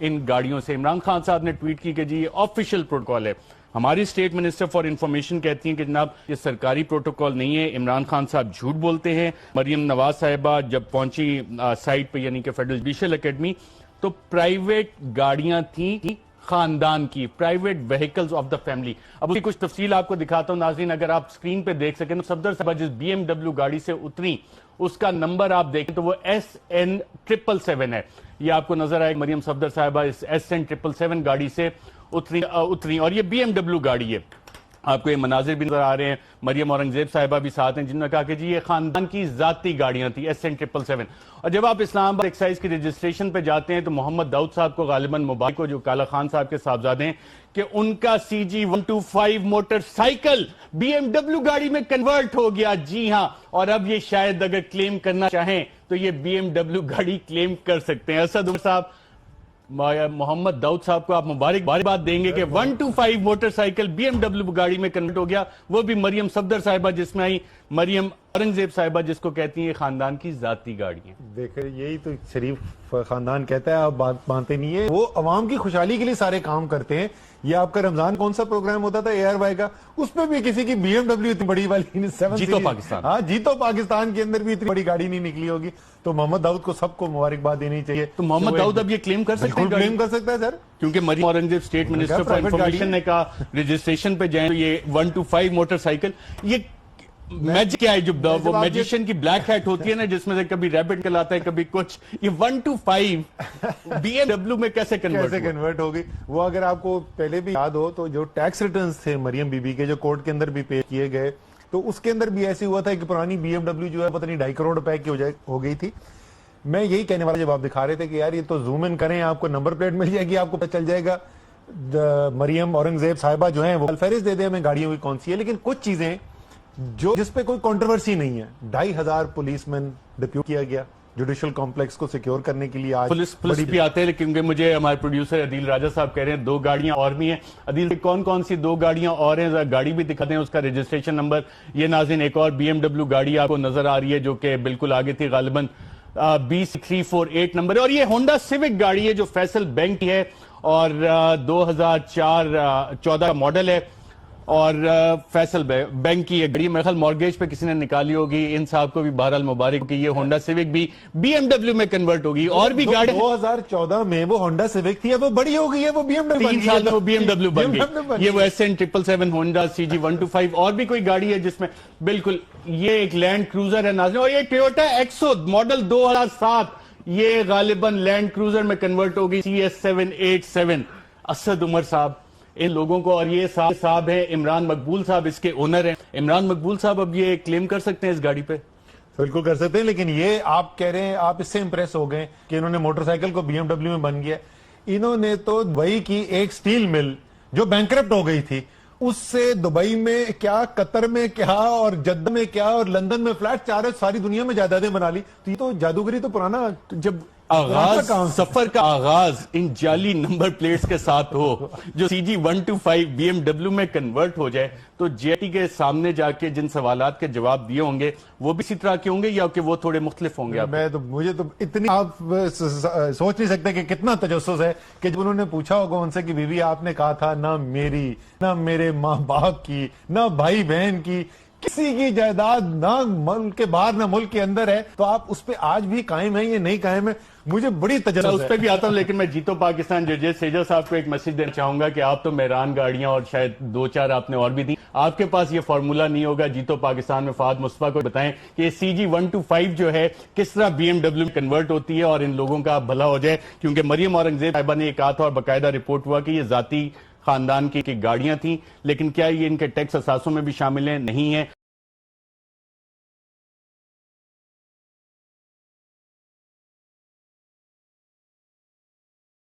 ان گاڑیوں سے. عمران خان صاحب نے ٹویٹ کی کہ جی یہ آفیشیل پروٹوکول ہے. ہماری اسٹیٹ منسٹر فار انفارمیشن کہتی ہیں کہ جناب یہ سرکاری پروٹوکول نہیں ہے. عمران خان صاحب جھوٹ بولتے ہیں. مریم نواز صاحبہ جب پہنچی سائٹ پہ یعنی کہ فیڈرل جوڈیشل اکیڈمی تو پرائیویٹ گاڑیاں تھیں خاندان کی, private vehicles of the family. اب اس کی کچھ تفصیل آپ کو دکھاتا ہوں ناظرین, اگر آپ سکرین پہ دیکھ سکیں. صفدر صاحبہ جس بی ایم ڈبلیو گاڑی سے اتری اس کا نمبر آپ دیکھیں تو وہ SN777 ہے. یہ آپ کو نظر آئے مریم صفدر صاحبہ اس SN777 گاڑی سے اتری اور یہ بی ایم ڈبلیو گاڑی ہے. آپ کو یہ مناظر بھی نظر آ رہے ہیں. مریم اورنگزیب صاحبہ بھی ساتھ ہیں جنہوں نے کہا کہ جی یہ خاندان کی ذاتی گاڑیاں تھی SN777. اور جب آپ اسلام آباد ایکسائز کی رجسٹریشن پہ جاتے ہیں تو محمد داؤد صاحب کو غالباً مبارک کو جو کالا خان صاحب کے صاحبزادے ہیں کہ ان کا CG125 motorcycle B M W گاڑی میں کنورٹ ہو گیا. جی ہاں, اور اب یہ شاید اگر کلیم کرنا چاہیں تو یہ بی ایم ڈبلیو گاڑی کلیم کر سکتے ہیں. اسد عمر صاحب, محمد داؤد صاحب کو آپ مبارک بات دیں گے کہ 125 motorcycle B M W گاڑی میں کنورٹ ہو گیا, وہ بھی مریم صفدر صاحبہ جس میں آئی, مریم اورنگزیب صاحبہ جس کو کہتی ہیں خاندان کی ذاتی گاڑی ہیں. دیکھیں یہی تو شریف خاندان کہتا ہے, آپ بات مانتے نہیں ہیں. وہ عوام کی خوشحالی کے لیے سارے کام کرتے ہیں. یہ آپ کا رمضان کون سا پروگرام ہوتا تھا ARY کا, اس پہ بھی کسی کی بی ایم ڈبلیو اتنی بڑی والی جیتو پاکستان, ہاں جیتو پاکستان کے اندر بھی اتنی بڑی گاڑی نہیں نکلی ہوگی. تو محمد داؤد کو سب کو مبارکباد دینی چاہیے. تو محمد داؤد اب یہ کلیم کر سکتے ہیں, کلیم کر سکتا ہے سر, کیونکہ Maryam Aurangzeb state minister for information نے کہا رجسٹریشن پہ جائیں تو یہ 125 موٹر سائیکل. یہ میجک کیا ہے جو وہ میجیشین کی بلیک ہیٹ ہوتی ہے نا جس میں سے کبھی ریبٹ نکل ہے کبھی کچھ, یہ 125 بی ایم ڈبلیو میں کیسے کنورٹ ہوگی. وہ اگر آپ کو پہلے بھی یاد ہو تو جو ٹیکس ریٹرنز تھے مریم بی بی کے جو کورٹ کے اندر بھی پیش کیے گئے تو اس کے اندر بھی ایسے ہوا تھا کہ پرانی بی ایم ڈبلیو جو ہے پتہ نہیں 2.5 کروڑ روپے کی ہو گئی تھی. میں یہی کہنے والا جب آپ دکھا رہے تھے کہ یار یہ تو زوم ان کریں, آپ کو نمبر پلیٹ مل جائے گی, آپ کو پتہ چل جائے گا مریم اورنگزیب صاحبہ جو ہیں وہ فہرست دے دیں ہمیں گاڑیوں کی کون سی ہے. لیکن کچھ چیزیں جس پہ کوئی کنٹروورسی نہیں ہے, 2,500 پولیس مین ڈپیو کیا گیا جوڈیشل کمپلیکس کو سیکیور کرنے کے لیے. آج پولیس بھی آتے ہیں, لیکن مجھے ہمارے پروڈیوسر عدیل راجہ صاحب کہہ رہے ہیں 2 گاڑیاں اور بھی ہیں. عدیل کون کون سی 2 گاڑیاں اور ہیں, گاڑی بھی دکھاتے ہیں, اس کا رجسٹریشن نمبر. یہ ناظرین ایک اور بی ایم ڈبلیو گاڑی آپ کو نظر آ رہی ہے جو کہ بالکل آگے تھی, غالباً BC348 نمبر ہے. اور یہ ہونڈا سیوک گاڑی ہے جو فیصل بینک کی ہے اور 2014 ماڈل ہے اور فیصل بینک کی یہ گاڑی میرے خیال مارگیج پہ کسی نے نکالی ہوگی. ان صاحب کو بھی بہرحال مبارک کہ یہ ہونڈا سیوک بھی بی ایم ڈبلیو میں کنورٹ ہوگی. اور بھی گاڑی 2014 میں وہ ہونڈا سیوک تھی, اب وہ بڑی ہو گئی ہے, وہ بی ایم ڈبلیو 3 سال میں وہ بی ایم ڈبلیو بن گئی. یہ وہ SN777 ہونڈا CG125 اور بھی کوئی گاڑی ہے جس میں بالکل یہ ایک لینڈ کروزر ہے ناظرین, اور یہ ٹویوٹا ایکسو ماڈل 2007 یہ غالباً لینڈ کروزر میں کنورٹ ہوگی CS787. اسد عمر صاحب ان لوگوں کو, اور یہ صاحب ہے عمران مقبول صاحب اس کے اونر ہیں. عمران مقبول صاحب اب یہ کلیم کر سکتے ہیں اس گاڑی پہ؟ بالکل کر سکتے ہیں, لیکن یہ آپ کہہ رہے ہیں آپ اس سے امپریس ہو گئے کہ انہوں نے موٹر سائیکل کو بی ایم ڈبلیو میں بن گیا. انہوں نے تو دبئی کی ایک سٹیل مل جو بینکرپٹ ہو گئی تھی اس سے دبئی میں کیا, قطر میں کیا, اور جدہ میں کیا, اور لندن میں فلیٹ چارج, ساری دنیا میں جائیدادیں بنا لی. تو یہ تو جادوگری تو پرانا جب سفر کا آغاز ان جعلی نمبر پلیٹس کے ساتھ ہو جو CG125 بی ایم ڈبلیو میں کنورٹ ہو جائے تو JIT کے سامنے جا کے جن سوالات کے جواب دیے ہوں گے وہ بھی اسی طرح کے ہوں گے یا کہ وہ تھوڑے مختلف ہوں گے؟ مجھے تو اتنی آپ سوچ نہیں سکتے کہ کتنا تجسس ہے کہ جب انہوں نے پوچھا ہوگا ان سے کہ بی بی آپ نے کہا تھا نہ میری, نہ میرے ماں باپ کی, نہ بھائی بہن کی, کسی کی جائیداد نہ ملک کے باہر نہ ملک کے اندر ہے, تو آپ اس پہ آج بھی قائم ہیں یا نہیں قائم ہے؟ مجھے بڑی تجسس ہے. اس پہ بھی آتا ہوں, لیکن میں جیتو پاکستان ججز سیجا صاحب کو ایک میسج دینا چاہوں گا کہ آپ تو مہران گاڑیاں اور شاید 2-4 آپ نے اور بھی دی, آپ کے پاس یہ فارمولا نہیں ہوگا. جیتو پاکستان میں فہد مصطفیٰ کو بتائیں کہ CG125 جو ہے کس طرح بی ایم ڈبلیو میں کنورٹ ہوتی ہے اور ان لوگوں کا بھلا ہو جائے, کیونکہ مریم اورنگزیب صاحبہ نے یہ کہا تھا اور باقاعدہ رپورٹ ہوا کہ یہ ذاتی خاندان کی گاڑیاں تھیں, لیکن کیا یہ ان کے ٹیکس اثاثوں میں بھی شامل ہیں؟ نہیں ہے.